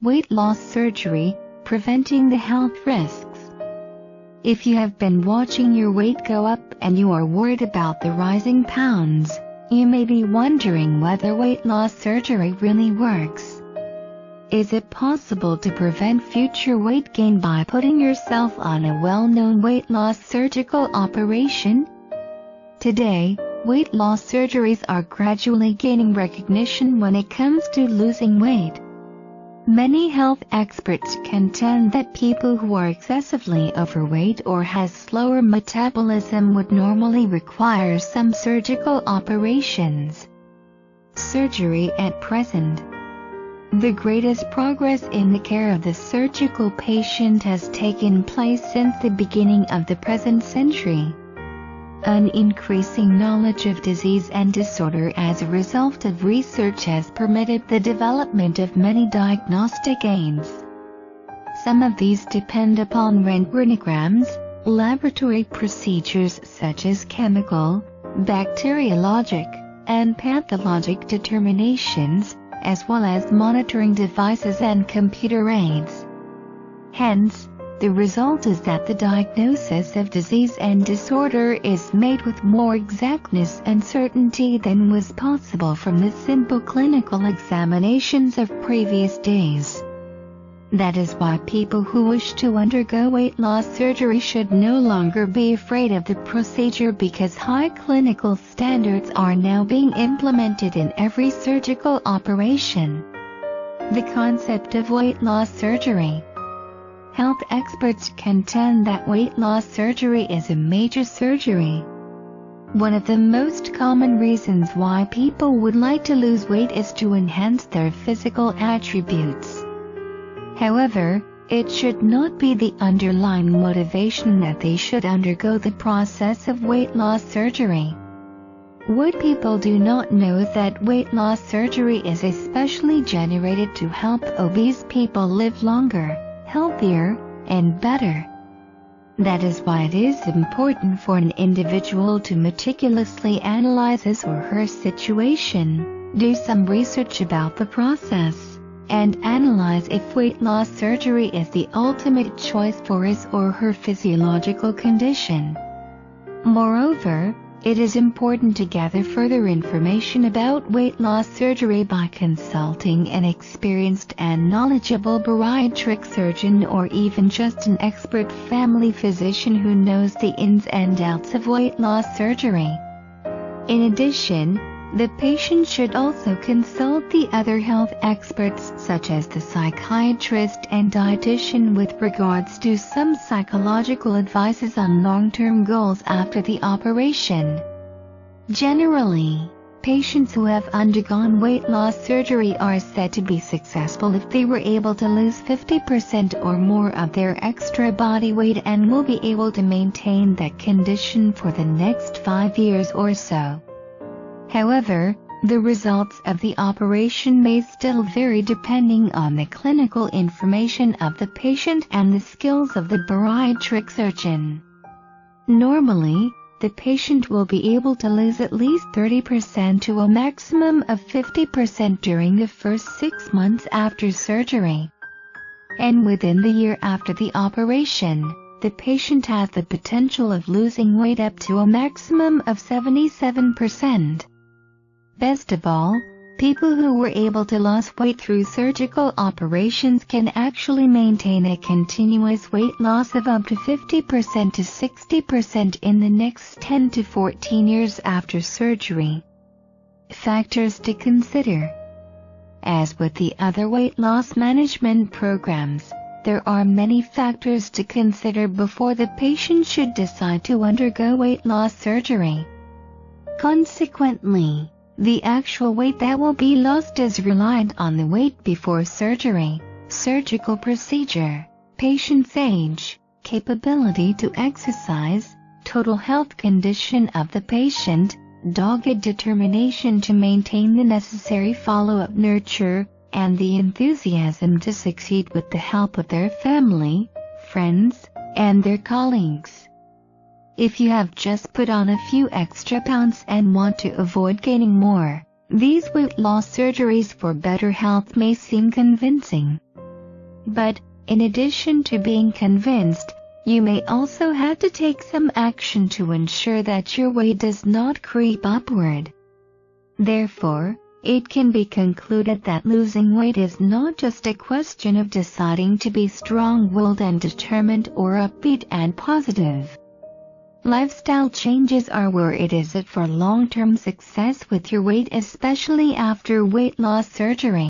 Weight loss surgery, preventing the health risks. If you have been watching your weight go up and you are worried about the rising pounds, you may be wondering whether weight loss surgery really works. Is it possible to prevent future weight gain by putting yourself on a well-known weight loss surgical operation? Today, weight loss surgeries are gradually gaining recognition when it comes to losing weight. Many health experts contend that people who are excessively overweight or has slower metabolism would normally require some surgical operations. Surgery at present. The greatest progress in the care of the surgical patient has taken place since the beginning of the present century. An increasing knowledge of disease and disorder as a result of research has permitted the development of many diagnostic aids. Some of these depend upon rentgenograms, laboratory procedures such as chemical, bacteriologic, and pathologic determinations, as well as monitoring devices and computer aids. Hence, the result is that the diagnosis of disease and disorder is made with more exactness and certainty than was possible from the simple clinical examinations of previous days. That is why people who wish to undergo weight loss surgery should no longer be afraid of the procedure, because high clinical standards are now being implemented in every surgical operation. The concept of weight loss surgery. Health experts contend that weight loss surgery is a major surgery. One of the most common reasons why people would like to lose weight is to enhance their physical attributes. However, it should not be the underlying motivation that they should undergo the process of weight loss surgery. What people do not know is that weight loss surgery is especially generated to help obese people live longer, healthier, and better. That is why it is important for an individual to meticulously analyze his or her situation, do some research about the process, and analyze if weight loss surgery is the ultimate choice for his or her physiological condition. Moreover, it is important to gather further information about weight loss surgery by consulting an experienced and knowledgeable bariatric surgeon, or even just an expert family physician who knows the ins and outs of weight loss surgery. In addition, the patient should also consult the other health experts such as the psychiatrist and dietitian with regards to some psychological advices on long-term goals after the operation. Generally, patients who have undergone weight loss surgery are said to be successful if they were able to lose 50% or more of their extra body weight and will be able to maintain that condition for the next 5 years or so. However, the results of the operation may still vary depending on the clinical information of the patient and the skills of the bariatric surgeon. Normally, the patient will be able to lose at least 30% to a maximum of 50% during the first 6 months after surgery. And within the year after the operation, the patient has the potential of losing weight up to a maximum of 77%. Best of all, people who were able to lose weight through surgical operations can actually maintain a continuous weight loss of up to 50% to 60% in the next 10 to 14 years after surgery. Factors to consider. As with the other weight loss management programs, there are many factors to consider before the patient should decide to undergo weight loss surgery. Consequently, the actual weight that will be lost is reliant on the weight before surgery, surgical procedure, patient's age, capability to exercise, total health condition of the patient, dogged determination to maintain the necessary follow-up nurture, and the enthusiasm to succeed with the help of their family, friends, and their colleagues. If you have just put on a few extra pounds and want to avoid gaining more, these weight loss surgeries for better health may seem convincing. But, in addition to being convinced, you may also have to take some action to ensure that your weight does not creep upward. Therefore, it can be concluded that losing weight is not just a question of deciding to be strong-willed and determined or upbeat and positive. Lifestyle changes are where it is for long-term success with your weight, especially after weight loss surgery.